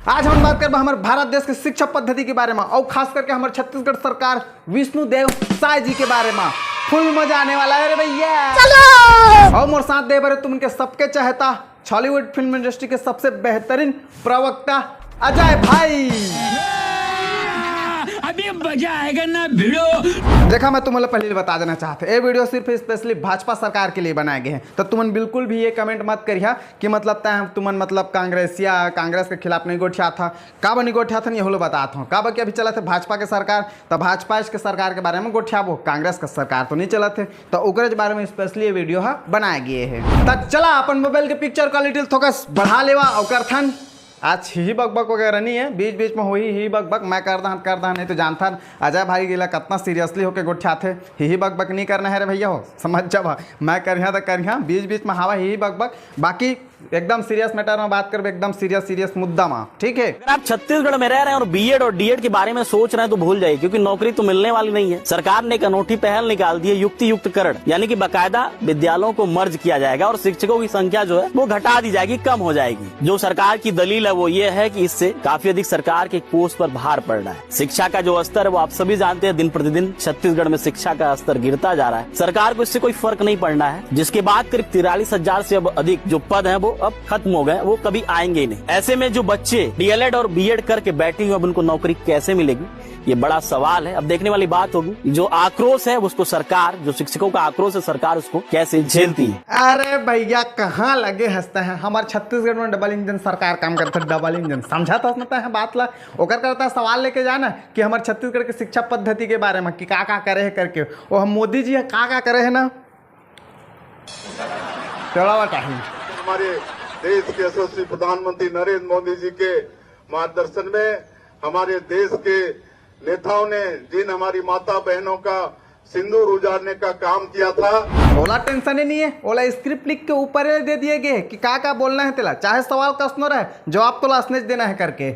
आज हम बात करबा हमारे भारत देश के शिक्षा पद्धति के बारे में और खास करके हमारे छत्तीसगढ़ सरकार विष्णुदेव साय जी के बारे में। फुल मजा आने वाला है रे भैया। चलो और मोर साथ दे बारे तुम उनके सबके चाहता हॉलीवुड फिल्म इंडस्ट्री के सबसे बेहतरीन प्रवक्ता अजय भाई। अभी मजा आएगा ना भिड़ो। देखा मैं तुम्हें पहले बता देना चाहते ये वीडियो सिर्फ स्पेशली भाजपा सरकार के लिए बनाए गए हैं, तो तुमन बिल्कुल भी ये कमेंट मत करिया कि मतलब तुमन मतलब कांग्रेस के खिलाफ नहीं गोठिया था। काबा नहीं गोठिया था, ये होलो बताता हूँ। काबा के अभी चला थे भाजपा के सरकार, तो भाजपा के सरकार के बारे में गोठियाबो, कांग्रेस का सरकार तो नहीं चला थे, तो ओकरे बारे में स्पेशली ये वीडियो बनाए गए हैं। तब चला अपन मोबाइल के पिक्चर क्वालिटी थोड़ा बढ़ा लेवा और थन आज ही बकबक वगैरह नहीं है, बीच बीच में हो ही बकबक मैं करदा नहीं तो जानता अजय भाई गिला कितना सीरियसली होके गोठ्याथे। ही बकबक नहीं करना है रे भैया, हो समझ जब मैं करिया तो करिया, बीच बीच में हवा ही बकबक, बाकी एकदम सीरियस मैटर में बात कर, एकदम सीरियस मुद्दा में, ठीक है। अगर आप छत्तीसगढ़ में रह रहे हैं और बीएड और डीएड के बारे में सोच रहे हैं तो भूल जाइए, क्योंकि नौकरी तो मिलने वाली नहीं है। सरकार ने एक अनोखी पहल निकाल दी है, युक्ति युक्तकरण, यानी कि बकायदा विद्यालयों को मर्ज किया जाएगा और शिक्षकों की संख्या जो है वो घटा दी जाएगी, कम हो जाएगी। जो सरकार की दलील है वो ये है कि इससे काफी अधिक सरकार के कोष पर भार पड़ रहा है। शिक्षा का जो स्तर है वो आप सभी जानते हैं, दिन प्रतिदिन छत्तीसगढ़ में शिक्षा का स्तर गिरता जा रहा है। सरकार को इससे कोई फर्क नहीं पड़ना है, जिसके बाद करीब 43,000 से अब अधिक जो पद है वो अब खत्म हो गए, वो कभी आएंगे ही नहीं। ऐसे में जो बच्चे डीएलएड और बीएड करके बैठे हुए अब उनको नौकरी कैसे मिलेगी, ये बड़ा सवाल है। अब देखने वाली बात होगी जो आक्रोश है उसको सरकार, जो शिक्षकों का आक्रोश है, सरकार उसको कैसे झेलती है। अरे भैया कहाँ लगे हंसते हैं, हमारे छत्तीसगढ़ में डबल इंजन सरकार काम करता है, डबल इंजन समझा तो है बात ला ओकर करता है। सवाल लेके जाना कि हमारे छत्तीसगढ़ की शिक्षा पद्धति के बारे में कि का करे है करके, वो हम मोदी जी का करे है ना थोड़ा हमारे देश के यशस्वी प्रधानमंत्री नरेंद्र मोदी जी के मार्गदर्शन में हमारे देश के नेताओं ने जिन हमारी माता बहनों का सिंदूर उजाड़ने का काम किया था, ओला टेंशन ही नहीं है। ओला स्क्रिप्ट लिख के ऊपर दे दिए गए कि का बोलना है तेला, चाहे सवाल कसनो रहे जवाब तो लासने देना है करके।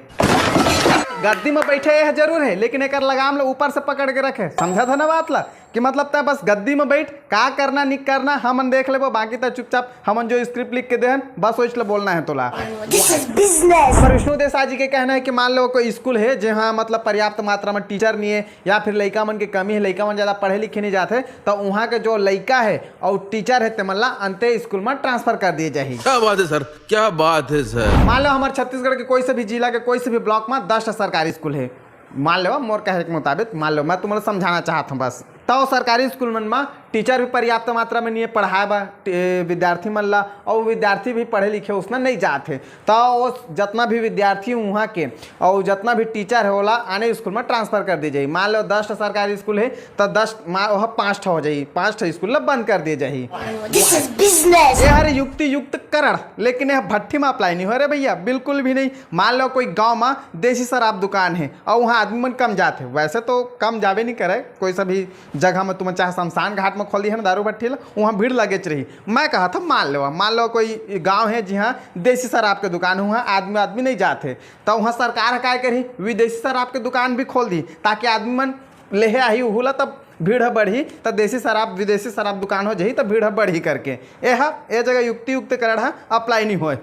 गद्दी में बैठे यह जरूर है, लेकिन एक लगाम लो ऊपर से पकड़ के रखे, समझा था ना बात ला कि मतलब तय बस गद्दी में बैठ का करना नहीं करना हमन देख ले, बाकी तो चुपचाप हमन जो स्क्रिप्ट लिख के दे बस वो बोलना है तोला। विष्णुदेव साय जी के कहना है कि मान लो कोई स्कूल है जहाँ मतलब पर्याप्त मात्रा में टीचर नहीं है या फिर लड़का मन की कमी है, लड़का मन ज्यादा पढ़े लिखे नहीं जाते, तो वहाँ के जो लड़का है और टीचर है तेमल्ला अंते स्कूल में ट्रांसफर कर दिए जाए। क्या बात है सर, क्या बात है सर। मान लो हमारे छत्तीसगढ़ के कोई से भी जिला के कोई से भी ब्लॉक में 10 सरकारी स्कूल है, मान लो मोर कहे के मुताबिक, मान लो मैं तुम्हें समझाना चाहता हूँ बस, तो सरकारी स्कूल में टीचर भी पर्याप्त मात्रा में नहीं है, पढ़ाए बा विद्यार्थी मन ला, और विद्यार्थी भी पढ़े लिखे उसमें नहीं जाते, तो वो जितना भी विद्यार्थी वहाँ के और जितना भी टीचर है वो आने स्कूल में ट्रांसफर कर दी जाए। मान लो 10 सरकारी स्कूल है तो 10 वह 5 हो जाए, 5 स्कूल बंद कर दिए जाए। ये हर युक्ति युक्त करण, लेकिन यह भट्टी में अप्लाई नहीं हो रहे भैया, बिल्कुल भी नहीं। मान लो कोई गाँव में देसी शराब दुकान है और वहाँ आदमी मन कम जाते, वैसे तो कम जावे नहीं करे, कोई सा भी जगह में तुम्हें चाहे शमशान घाट में खोल दी है ना दारू भट्टी, वहाँ भीड़ लगे रही। मैं कहा था मान लो कोई गांव है जहाँ देसी शराब के दुकान है, वहाँ आदमी नहीं जाते, तो वहाँ सरकार क्या करी विदेशी शराब के दुकान भी खोल दी ताकि आदमी मन लेहे आई हुला, तब भीड़ बढ़ी, तो देसी शराब विदेशी शराब दुकान हो जाही तो भीड़ बढ़ी करके ए जगह युक्ति युक्त करण अप्लाई नहीं होए।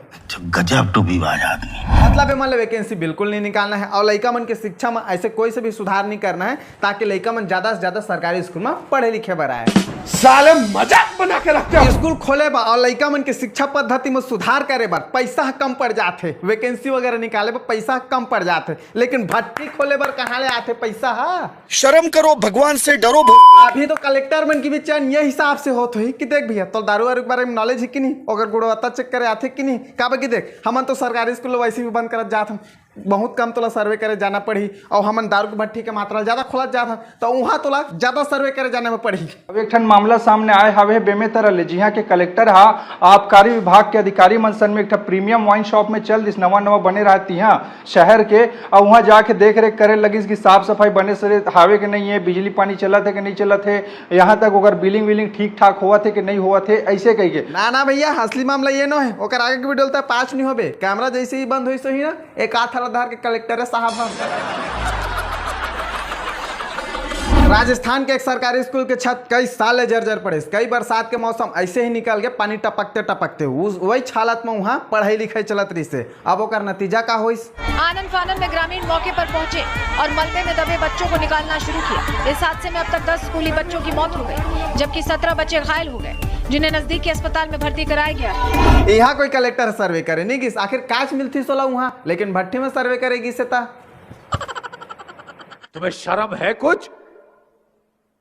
गजब टू विवाद आदमी, मतलब मतलब वैकेंसी बिल्कुल नहीं निकालना है और लड़का मन के शिक्षा में ऐसे कोई से भी सुधार नहीं करना है ताकि लड़का मन ज्यादा से ज्यादा सरकारी स्कूल में पढ़े लिखे बढ़ाए। साले मजाक बना के रखते हो। स्कूल खोले बा और लड़का मन के शिक्षा पद्धति में सुधार करे बार पैसा कम पड़ जाते, वैकेंसी वगैरह निकाले पर पैसा कम पड़ जाते, लेकिन भट्टी खोले बार कहाँ ले आते पैसा। शर्म करो, भगवान से डरो। अभी तो कलेक्टर मन की भी चयन ये हिसाब से होत हुई कि देख भैया तो दारू वारू के बारे में नॉलेज है कि नहीं, अगर गुणवत्ता चेक करे आते कि नहीं, का कि देख हमन तो सरकारी स्कूल वैसे भी बंद करत जात हम, बहुत कम तोला सर्वे करे जाना पड़ी, और हमन दारू की भट्टी के मात्रा ज्यादा खोलत जात हम, तो वहाँ तोला ज्यादा सर्वे करे जाने में पड़ी। अब एक ठन मामला सामने आए हवे बेमे तरह ले, जिहाँ के कलेक्टर हा आबकारी विभाग के अधिकारी मन सन में एक प्रीमियम वाइन शॉप में चल दिस नवा बने रहती है शहर के, और वहाँ जाके देख रेख करे लगी कि साफ सफाई बने से हावे के नहीं है, बिजली पानी चलत है कि नहीं चलत है, यहाँ तक अगर बिलिंग विलिंग ठीक ठाक हुआ थे कि नहीं हुआ थे, ऐसे कही के ना भैया असली मामला ये न है, ओकर आगे के वीडियो 5 नहीं होबे, कैमरा जैसे ही बंद हुई सही ना एक आधार के कलेक्टर है साहब। राजस्थान के एक सरकारी स्कूल के छत कई साल जर्जर पड़े, कई बरसात के मौसम ऐसे ही निकल गए, पानी टपकते टपकते वही हालत में वहाँ पढ़ाई लिखाई चलत रही से। अब ओकर नतीजा का होइस? आनन फानन में ग्रामीण मौके पर पहुंचे और मलबे में दबे बच्चों को निकालना शुरू किया। इस हादसे में अब तक 10 स्कूली बच्चों की मौत हो गई, जबकि 17 बच्चे घायल हो गए, जिन्हें नजदीक के अस्पताल में भर्ती कराया गया। यहाँ कोई कलेक्टर सर्वे करे नहीं किस, आखिर काच मिलती सोला वहाँ, लेकिन भट्टी में सर्वे करेगी से ता। तुम्हें शर्म है?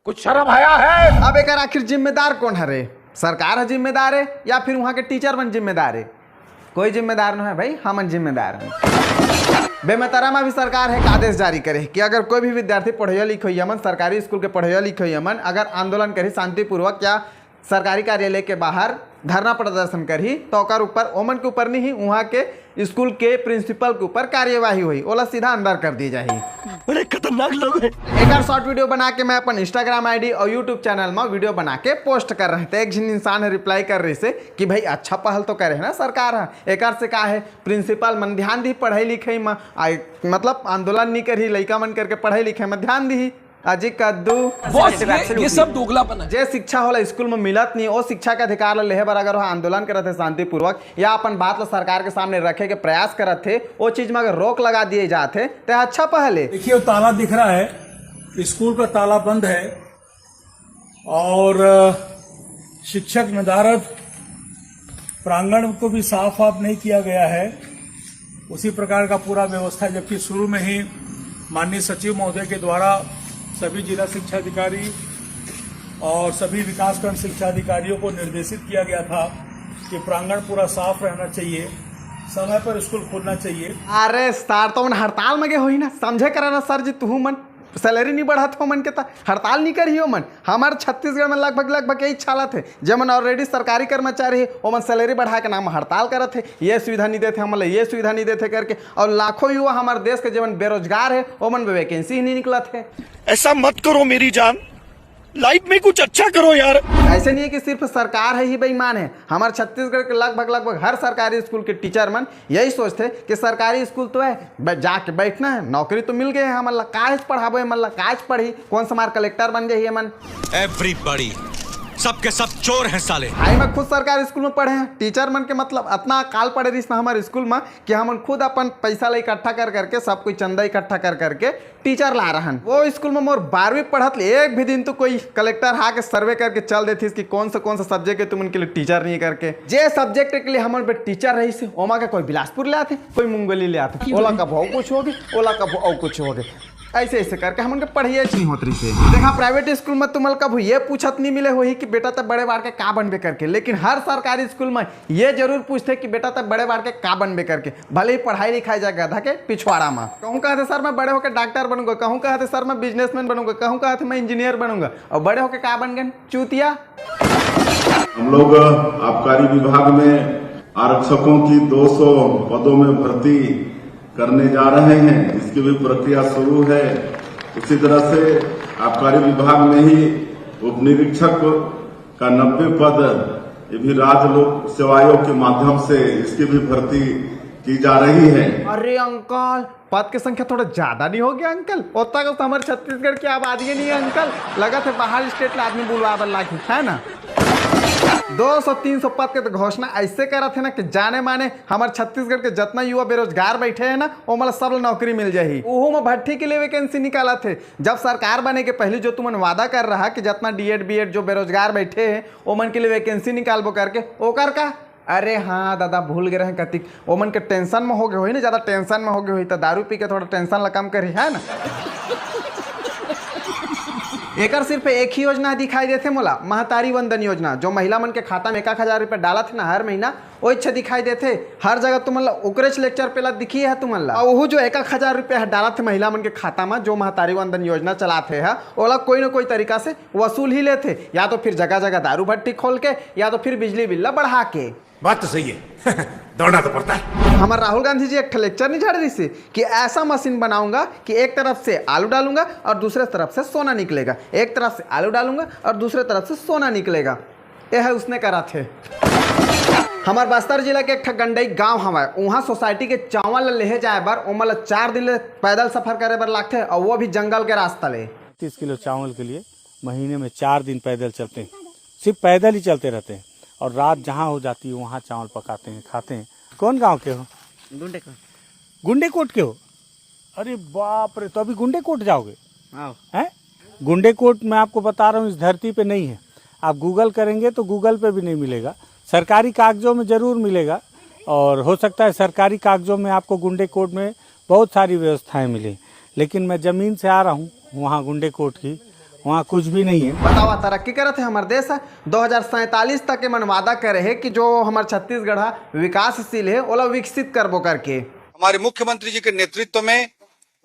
कुछ शर्म आया है? अब एक आखिर जिम्मेदार कौन है? सरकार है जिम्मेदार है या फिर वहाँ के टीचर बन जिम्मेदार है? कोई जिम्मेदार नहीं है भाई, हम जिम्मेदार हैं। बेमतरा में भी सरकार है आदेश जारी करे कि अगर कोई भी विद्यार्थी पढ़िया लिखो यमन, सरकारी स्कूल के पढ़िया लिखो यमन अगर आंदोलन करी शांतिपूर्वक या सरकारी कार्यालय के बाहर धरना प्रदर्शन करी तो ओकर ऊपर ओमन के ऊपर नहीं, वहाँ के स्कूल के प्रिंसिपल के ऊपर कार्यवाही हुई, ओला सीधा अंदर कर दी जाए। बड़े खतरनाक लोग हैं। एक शॉर्ट वीडियो बना के मैं अपन इंस्टाग्राम आईडी और यूट्यूब चैनल में वीडियो बना के पोस्ट कर रहे थे। एक जिन इंसान है रिप्लाई कर रही से कि भाई अच्छा पहल तो करे है ना सरकार है, एक से का है प्रिंसिपल मन ध्यान दी पढ़ाई लिखाई में, मतलब आंदोलन नहीं करी, लड़का मन करके पढ़ाई लिखाई में ध्यान दी। अजी कद्दू ये सब दोगलापन है। जे शिक्षा होला स्कूल में मिलत नहीं, वो शिक्षा के अधिकार ला लेहे बर अगर वह आंदोलन करत है शांतिपूर्वक या अपन बात ला सरकार के सामने रखे के प्रयास करत थे, वो चीज में अगर रोक लगा दिए जाते तो अच्छा पहले। देखिए वो ताला दिख रहा है, स्कूल का ताला बंद है और शिक्षक नदारत प्रांगण को भी साफ नहीं किया गया है, उसी प्रकार का पूरा व्यवस्था, जबकि शुरू में ही माननीय सचिव महोदय के द्वारा सभी जिला शिक्षा अधिकारी और सभी विकासखंड शिक्षा अधिकारियों को निर्देशित किया गया था कि प्रांगण पूरा साफ रहना चाहिए, समय पर स्कूल खोलना चाहिए। अरे स्टार तो मन हड़ताल में गए हो ही ना, समझे करा ना सर जी, तू मन सैलरी नहीं बढ़त हो मन के ता हड़ताल नहीं करी हो मन। हमारे छत्तीसगढ़ में लगभग यही हालत है, जमन ऑलरेडी सरकारी कर्मचारी है वो मन सैलरी बढ़ा के नाम हड़ताल करत है, ये सुविधा नहीं देते हमला, ये सुविधा नहीं देते करके, और लाखों युवा हमारे देश के जीवन बेरोजगार है, वो मन वैकेंसी ही नहीं निकलत है। ऐसा मत करो मेरी जान, लाइफ में कुछ अच्छा करो यार। ऐसे नहीं है कि सिर्फ सरकार है ही बेईमान है, हमारे छत्तीसगढ़ के लगभग हर सरकारी स्कूल के टीचर मन यही सोचते कि सरकारी स्कूल तो है जाके बैठना है, नौकरी तो मिल गए है, हमला काज पढ़ाबो हमला काज पढ़ी, कौन सा हमार कलेक्टर बन जाइए मन। एवरीबॉडी सबके सब चोर हैं साले। भाई मैं खुद सरकारी स्कूल में पढ़े हैं, टीचर मन के मतलब इतना काल पढ़े रही हमारे स्कूल में कि हम खुद अपन पैसा ला इकट्ठा कर करके सब कोई चंदा इकट्ठा कर करके टीचर ला रहन। वो स्कूल में मोर 12वीं पढ़त एक भी दिन तो कोई कलेक्टर आके सर्वे करके चल देती कि कौन सा सब्जेक्ट है तुम उनके लिए टीचर नहीं करके, जे सब्जेक्ट के लिए हमारे टीचर रही से ओमा का कोई बिलासपुर ले आते, कोई मुंगली ले आते, ओला का भाव कुछ होगी, ओला का भाव कुछ होगी, ऐसे करके हम उनके पढ़िए नहीं होत रही से। देखा प्राइवेट स्कूल में तुमल कभी ये पूछत नहीं मिले हुई कि बेटा तब बड़े बाढ़ के का बनबे करके, लेकिन हर सरकारी स्कूल में ये जरूर पूछते कि बेटा तब बड़े बाढ़ के का बनबे करके, भले ही पढ़ाई लिखाई जाएगा गधा के पिछवाड़ा में। कहूँ कहते सर मैं बड़े होकर डॉक्टर बनूंगा, कहूँ कहते सर मैं बिजनेसमैन बनूंगा, कहूँ कहते मैं इंजीनियर बनूंगा, और बड़े होकर का बन गए चूतिया। हम लोग आबकारी विभाग में आरक्षकों की 200 पदों में भर्ती करने जा रहे हैं, इसकी भी प्रक्रिया शुरू है। उसी तरह से आबकारी विभाग में ही उप निरीक्षक का 90 पद, ये भी राज्य लोक सेवा आयोग के माध्यम से इसकी भी भर्ती की जा रही है। अरे अंकल पद की संख्या थोड़ा ज्यादा नहीं हो गया अंकल? उतना तो हमारे छत्तीसगढ़ की आबादी नहीं है अंकल, लगा था बाहर स्टेट में आदमी बुलवा लागी है ना। 200-300 पद के तो घोषणा ऐसे करा थे ना कि जाने माने हमारे छत्तीसगढ़ के जितना युवा बेरोजगार बैठे हैं ना वो मतलब सब नौकरी मिल जाएगी। ओहो में भट्टी के लिए वैकेंसी निकाला थे, जब सरकार बने के पहले जो तुमन वादा कर रहा कि जितना डीएड बीएड जो बेरोजगार बैठे हैं वो मन के लिए वैकेंसी निकालबो करके, ओकर का अरे हाँ दादा भूल गए रहे कतिक, वो मन के टेंशन में हो गए हुई ना, ज्यादा टेंशन में हो गए हुई तो दारू पी के थोड़ा टेंशन ला कम करी है ना। एक सिर्फ एक ही योजना दिखाई देते मोला, महतारी वंदन योजना, जो महिला मन के खाता में 1000 रुपया डाला थे ना हर महीना, वो इच्छा दिखाई देते हर जगह तुमला ओकरेच लेक्चर पे ला दिखी है तुमला। और वो जो 1000 रुपया डाला थे महिला मन के खाता में, जो महतारी वंदन योजना चलाते है ओला कोई ना कोई तरीका से वसूल ही लेते, या तो फिर जगह जगह दारू भट्टी खोल के, या तो फिर बिजली बिल बढ़ा के। बात तो सही है दौड़ना तो पड़ता है। हमारे राहुल गांधी जी एक लेक्चर नहीं झाड़ रही थी कि ऐसा मशीन बनाऊंगा कि एक तरफ से आलू डालूंगा और दूसरे तरफ से सोना निकलेगा, एक तरफ से आलू डालूंगा और दूसरे तरफ से सोना निकलेगा। यह है उसने करा थे। हमारे बस्तर जिला के एक गंडई गांव हमारे, वहाँ सोसाइटी के चावल ले जाए बर ओमला 4 दिन पैदल सफर करे बर लागते, और वो भी जंगल के रास्ता ले। 32 किलो चावल के लिए महीने में 4 दिन पैदल चलते हैं, सिर्फ पैदल ही चलते रहते हैं और रात जहाँ हो जाती है वहाँ चावल पकाते हैं, खाते हैं। कौन गांव के हो? गुंडेकोट के हो? अरे बाप रे, तो अभी गुंडेकोट जाओगे? हैं? गुंडेकोट मैं आपको बता रहा हूँ इस धरती पे नहीं है। आप गूगल करेंगे तो गूगल पे भी नहीं मिलेगा, सरकारी कागजों में ज़रूर मिलेगा और हो सकता है सरकारी कागजों में आपको गुंडेकोट में बहुत सारी व्यवस्थाएं मिली, लेकिन मैं ज़मीन से आ रहा हूँ वहाँ गुंडेकोट की, वहाँ कुछ भी नहीं है। बतावा तरक्की करत है हमारे देश है 2047 तक के मन वादा करे है कि जो हमारे छत्तीसगढ़ विकासशील है ओला विकसित करबो करके। हमारे मुख्यमंत्री जी के नेतृत्व में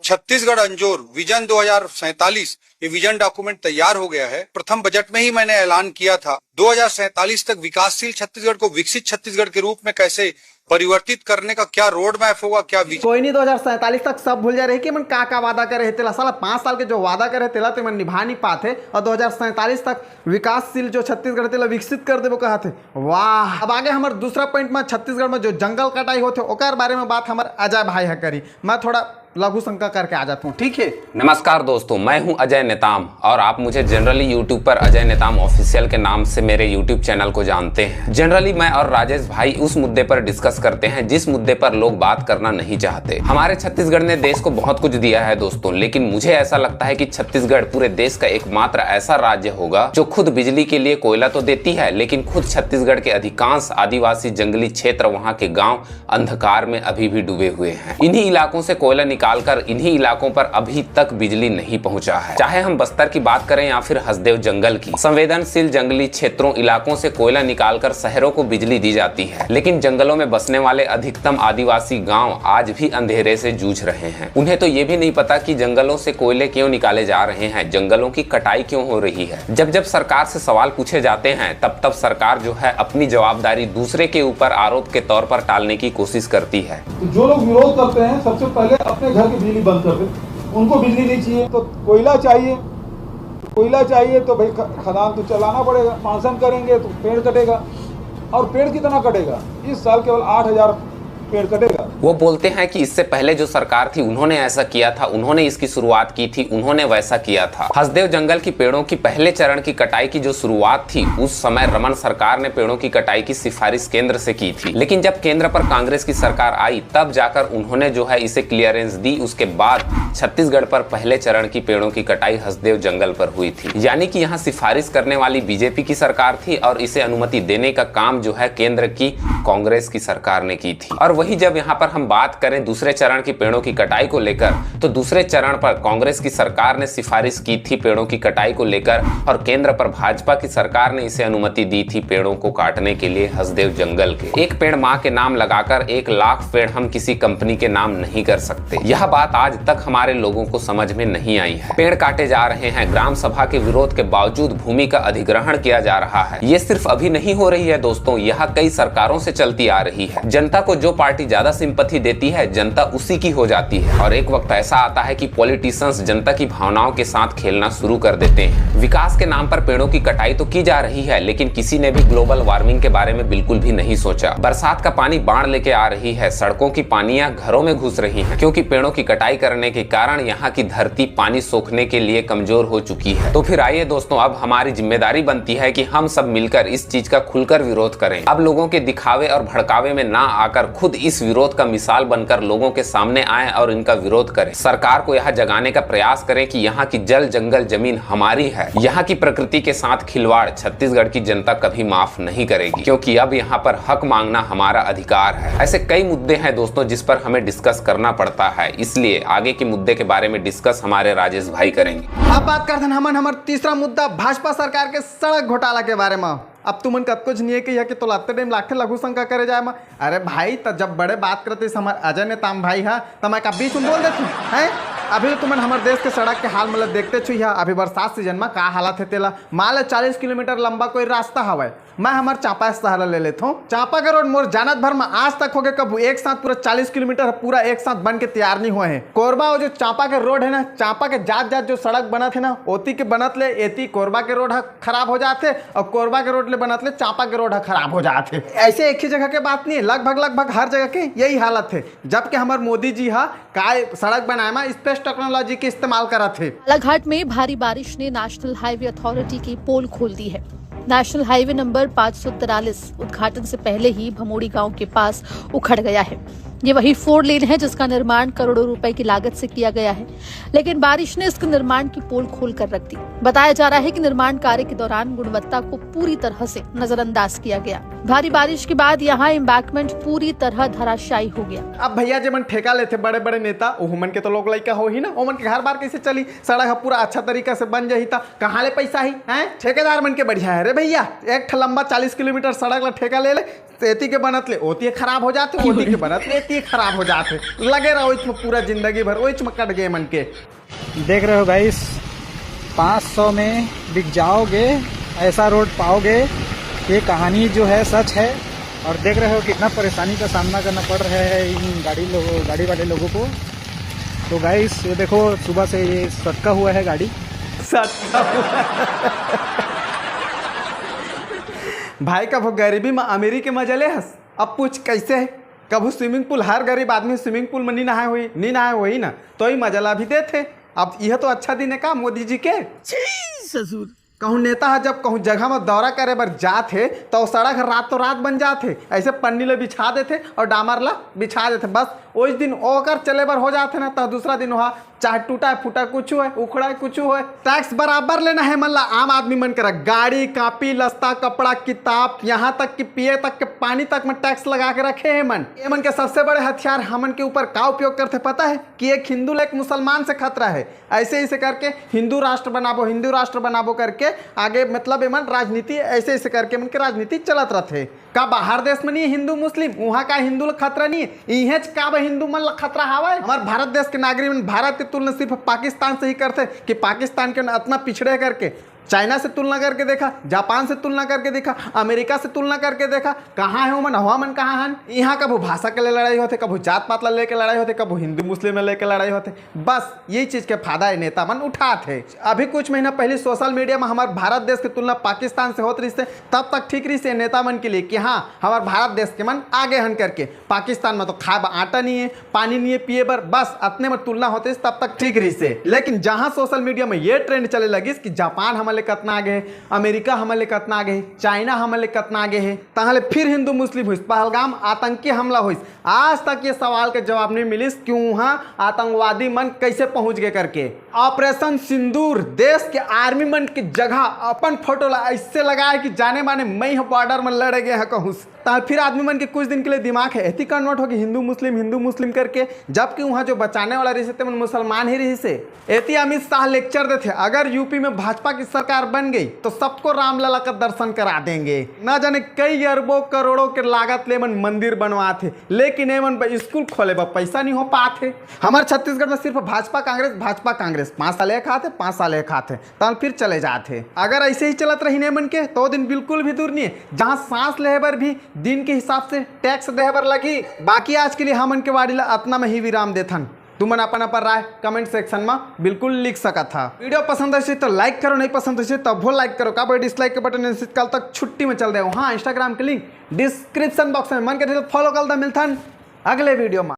छत्तीसगढ़ अंजोर विजन 2047 ये विजन डॉक्यूमेंट तैयार हो गया है। प्रथम बजट में ही मैंने ऐलान किया था 2047 तक विकासशील छत्तीसगढ़ को विकसित छत्तीसगढ़ के रूप में कैसे परिवर्तित करने का क्या रोड मैप होगा, क्या कोई नहीं 2047 तक सब भूल जा रहे कि मन का वादा करे तेला साला 5 साल के जो वादा करे तेला तो मन निभा नहीं पाते और 2047 तक विकासशील जो छत्तीसगढ़ तेला विकसित कर देबो कहते। वाह, अब आगे हमारे दूसरा पॉइंट में छत्तीसगढ़ में जो जंगल कटाई होते ओकर बारे में बात हमारे अजय भाई है करी। मैं थोड़ा लघु शंका करके आ जाता हूँ, ठीक है? नमस्कार दोस्तों, मैं हूं अजय नेताम और आप मुझे जनरली यूट्यूब पर अजय नेताम ऑफिशियल के नाम से मेरे यूट्यूब चैनल को जानते हैं। जनरली मैं और राजेश भाई उस मुद्दे पर डिस्कस करते हैं जिस मुद्दे पर लोग बात करना नहीं चाहते। हमारे छत्तीसगढ़ ने देश को बहुत कुछ दिया है दोस्तों, लेकिन मुझे ऐसा लगता है कि छत्तीसगढ़ पूरे देश का एकमात्र ऐसा राज्य होगा जो खुद बिजली के लिए कोयला तो देती है, लेकिन खुद छत्तीसगढ़ के अधिकांश आदिवासी जंगली क्षेत्र, वहाँ के गाँव अंधकार में अभी भी डूबे हुए हैं। इन्हीं इलाकों से कोयला निकालकर इन्हीं इलाकों पर अभी तक बिजली नहीं पहुंचा है। चाहे हम बस्तर की बात करें या फिर हसदेव जंगल की, संवेदनशील जंगली क्षेत्रों इलाकों से कोयला निकालकर शहरों को बिजली दी जाती है, लेकिन जंगलों में बसने वाले अधिकतम आदिवासी गांव आज भी अंधेरे से जूझ रहे हैं। उन्हें तो ये भी नहीं पता कि जंगलों से कोयले क्यों निकाले जा रहे हैं, जंगलों की कटाई क्यों हो रही है। जब जब सरकार से सवाल पूछे जाते हैं तब तब सरकार जो है अपनी जवाबदारी दूसरे के ऊपर आरोप के तौर पर टालने की कोशिश करती है। तो जो लोग विरोध करते हैं सबसे पहले अपने घर की बिजली बंद कर दे, उनको बिजली नहीं चाहिए तो कोयला चाहिए, तो भाई खदान तो चलाना पड़ेगा। मानसन करेंगे तो पेड़ कटेगा, और पेड़ कितना कटेगा? इस साल केवल 8000 पेड़ कटेगा। वो बोलते हैं कि इससे पहले जो सरकार थी उन्होंने ऐसा किया था, उन्होंने इसकी शुरुआत की थी, उन्होंने वैसा किया था। हसदेव जंगल की पेड़ों की पहले चरण की कटाई की जो शुरुआत थी उस समय रमन सरकार ने पेड़ों की कटाई की सिफारिश केंद्र से की थी, लेकिन जब केंद्र पर कांग्रेस की सरकार आई तब जाकर उन्होंने जो है इसे क्लियरेंस दी। उसके बाद छत्तीसगढ़ पर पहले चरण की पेड़ों की कटाई हसदेव जंगल पर हुई थी, यानी कि यहाँ सिफारिश करने वाली बीजेपी की सरकार थी और इसे अनुमति देने का काम जो है केंद्र की कांग्रेस की सरकार ने की थी। और वही जब यहाँ पर हम बात करें दूसरे चरण की पेड़ों की कटाई को लेकर, तो दूसरे चरण पर कांग्रेस की सरकार ने सिफारिश की थी पेड़ों की कटाई को लेकर और केंद्र पर भाजपा की सरकार ने इसे अनुमति दी थी पेड़ों को काटने के लिए हसदेव जंगल के। एक पेड़ माँ के नाम लगाकर 1 लाख पेड़ हम किसी कंपनी के नाम नहीं कर सकते। यह बात आज तक हमारे लोगों को समझ में नहीं आई है। पेड़ काटे जा रहे हैं, ग्राम सभा के विरोध के बावजूद भूमि का अधिग्रहण किया जा रहा है। ये सिर्फ अभी नहीं हो रही है दोस्तों, यह कई सरकारों से चलती आ रही है। जनता को जो पार्टी ज्यादा सिंपैथी देती है जनता उसी की हो जाती है, और एक वक्त ऐसा आता है कि पॉलिटिशियंस जनता की भावनाओं के साथ खेलना शुरू कर देते हैं। विकास के नाम पर पेड़ों की कटाई तो की जा रही है, लेकिन किसी ने भी ग्लोबल वार्मिंग के बारे में बिल्कुल भी नहीं सोचा। बरसात का पानी बाढ़ लेके आ रही है, सड़कों की पानियां घरों में घुस रही हैं, क्योंकि पेड़ों की कटाई करने के कारण यहाँ की धरती पानी सोखने के लिए कमजोर हो चुकी है। तो फिर आइए दोस्तों, अब हमारी जिम्मेदारी बनती है कि हम सब मिलकर इस चीज का खुलकर विरोध करें। अब लोगों के दिखावे और भड़कावे में ना आकर खुद इस विरोध का मिसाल बनकर लोगों के सामने आए और इनका विरोध करें। सरकार को यह जगाने का प्रयास करें कि यहाँ की जल जंगल जमीन हमारी है। यहाँ की प्रकृति के साथ खिलवाड़ छत्तीसगढ़ की जनता कभी माफ नहीं करेगी, क्योंकि अब यहाँ पर हक मांगना हमारा अधिकार है। ऐसे कई मुद्दे हैं दोस्तों जिस पर हमें डिस्कस करना पड़ता है, इसलिए आगे के मुद्दे के बारे में डिस्कस हमारे राजेश भाई करेंगे। अब बात करते हैं हमारा तीसरा मुद्दा भाजपा सरकार के सड़क घोटाला के बारे में। अब तुमन कत कुछ नहीं है कि तो लाते टाइम लाखे लघु शंका करे जाए में। अरे भाई तो जब बड़े बात करते हमारे अजय नेताम भाई है तो मैं का बीच में बोल देती है। अभी तो तुमन हमारे देश के सड़क के हाल मतलब देखते छो, अभी बरसात सीजन में का हालत है तेला। मान लो 40 किलोमीटर लंबा कोई रास्ता हवा, मैं हमार चांपा से सहारा ले लेता हूँ। चांपा का रोड मोर जानत भर में आज तक हो गए कब एक साथ पूरा 40 किलोमीटर पूरा एक साथ बन के तैयार नहीं हुए हैं। कोरबा वो जो चांपा के रोड है ना, चांपा के जात जो सड़क बना थे ना, ओती के बनत ले एती कोरबा के रोड खराब हो जाते और कोरबा के रोड ले बनत ले चांपा के रोड खराब हो जाते। ऐसे एक ही जगह के बात नहीं है, लगभग हर जगह के यही हालत है। जबकि हमारे मोदी जी काय सड़क बनाए में स्पेस टेक्नोलॉजी के इस्तेमाल करा थे। बालाघाट में भारी बारिश ने नेशनल हाईवे अथॉरिटी की पोल खोल दी है। नेशनल हाईवे नंबर 543 उद्घाटन से पहले ही भमोड़ी गांव के पास उखड़ गया है। ये वही 4 लेन है जिसका निर्माण करोड़ों रुपए की लागत से किया गया है, लेकिन बारिश ने इसके निर्माण की पोल खोल कर रख दी। बताया जा रहा है कि निर्माण कार्य के दौरान गुणवत्ता को पूरी तरह से नजरअंदाज किया गया। भारी बारिश के बाद यहाँ एम्बैंकमेंट पूरी तरह धराशायी हो गया। अब भैया जो मन ठेका लेते बड़े बड़े नेता, ओमन के तो लोग लइका हो ही ना, ओमन के घर बार कैसे चली, सड़क पूरा अच्छा तरीका से बन जाही, कहाँ ले पैसा ही है। ठेकेदार मन के बढ़िया है रे भैया, एक लंबा 40 किलोमीटर सड़क ला ठेका ले एती के बनत ले ओती खराब हो जाते, ओती के बनत ले एती खराब हो जाते, लगे रहो इसमें पूरा जिंदगी भर वही में कट गए मन के। देख रहे हो गाइस, 500 में बिक जाओगे, ऐसा रोड पाओगे। ये कहानी जो है सच है। और देख रहे हो कितना परेशानी का सामना करना पड़ रहा है इन गाड़ी वाले लोगों को। तो गाइस ये देखो, सुबह से ये सटका हुआ है गाड़ी, सटका हुआ भाई। कब गरीबी में अमीरी के मजा ले हस, अब पूछ कैसे है। कभी स्विमिंग पूल, हर गरीब आदमी स्विमिंग पूल में नहीं नहाए हुई ना, तो ही मजा ला भी देते। अब यह तो अच्छा दिन है का मोदी जी के। ससुर कहूँ नेता है जब कहूँ जगह में दौरा करे बर जाते तो सड़क रात बन जाते, ऐसे पन्नी ला बिछा देते और डामर ला बिछा देते, बस उस दिन ओकर चले बर हो जाते ना, तो दूसरा दिन वहाँ चाहे टूटा फूटा कुछ है, उखड़ा कुछ है। टैक्स बराबर लेना है मन ला आम आदमी मन करा, गाड़ी कापी लस्ता कपड़ा किताब यहाँ तक कि पिए तक के पानी तक में टैक्स लगा के रखे है मन। ये मन के सबसे बड़े हथियार हमन के ऊपर का उपयोग करते पता है कि एक हिंदू एक मुसलमान से खतरा है। ऐसे करके हिंदू राष्ट्र बनाबो करके आगे मतलब एमन राजनीति ऐसे करके मन के राजनीति चलत रहते। का बाहर देश में नहीं हिंदू मुस्लिम, वहाँ का हिंदू खतरा नहीं है, इहे का हिंदू मन खतरा हवा। हमारे भारत देश के नागरिक भारत की तुलना सिर्फ पाकिस्तान से ही करते कि पाकिस्तान के इतना पिछड़े करके चाइना से तुलना करके देखा, जापान से तुलना करके देखा, अमेरिका से तुलना करके देखा, कहाँ है मन हवा मन कहाँ हन। यहाँ कभी भाषा के लिए लड़ाई होते, कभी जात पात लेके लड़ाई होते, कभी हिंदू मुस्लिम लेके लड़ाई होते। बस यही चीज़ के फायदा है नेता मन उठाते। अभी कुछ महीना पहले सोशल मीडिया में हमारे भारत देश की तुलना पाकिस्तान से होती रही से, तब तक ठीक रही से नेता मन के लिए कि हाँ हमारे भारत देश के मन आगे हन करके। पाकिस्तान में तो खाए आटा नहीं है, पानी नहीं है पिए बर, बस अपने में तुलना होते तब तक ठीक रही से। लेकिन जहाँ सोशल मीडिया में ये ट्रेंड चले लगी कि जापान हमारे कतना आगे है, अमेरिका हमारे कतना आगे है, चाइना हमारे कतना आगे है, तहले फिर हिंदू मुस्लिम हुई, पहलगाम आतंकी हमला हुई। आज तक ये सवाल के जवाब नहीं मिलिस कि वहाँ आतंकवादी मन कैसे पहुंच गए करके। ऑपरेशन सिंदूर देश के आर्मी मन की जगह अपन फोटो ऐसे लगाए कि जाने माने मैं बॉर्डर में लड़े गए हैं कहूँ, फिर आदमी मन के कुछ दिन के लिए दिमाग है ऐसी कन्वर्ट होगी हिंदू मुस्लिम करके, जबकि वहाँ जो बचाने वाला रही थे मुसलमान ही रही से। ऐसी अमित शाह लेक्चर देते, अगर यूपी में भाजपा की सरकार बन गई तो सबको रामलला का दर्शन करा देंगे। ना जाने कई अरबों करोड़ों के लागत ले मन मंदिर बनवाते, लेकिन एमन स्कूल खोले बा पैसा नहीं हो पाते। हमारे छत्तीसगढ़ में सिर्फ भाजपा कांग्रेस 5 साल खाते 5 साल खाते तब फिर चले जाते। अगर ऐसे ही चलत रही मन के तो दिन बिल्कुल भी दूर नहीं है जहाँ सांस ले बर भी दिन के हिसाब से टैक्स दे बर लगी। बाकी आज के लिए हमन के वाड़ी ला अपना में ही विराम देथन। तुमन अपन राय कमेंट सेक्शन में बिल्कुल लिख सका था। वीडियो पसंद है तो लाइक करो, नहीं पसंद है तो वो लाइक करो, का डिसलाइक के बटन कल तक छुट्टी में चल दे। हाँ इंस्टाग्राम के लिंक डिस्क्रिप्शन बॉक्स में मन के फॉलो कर मिलता अगले वीडियो में।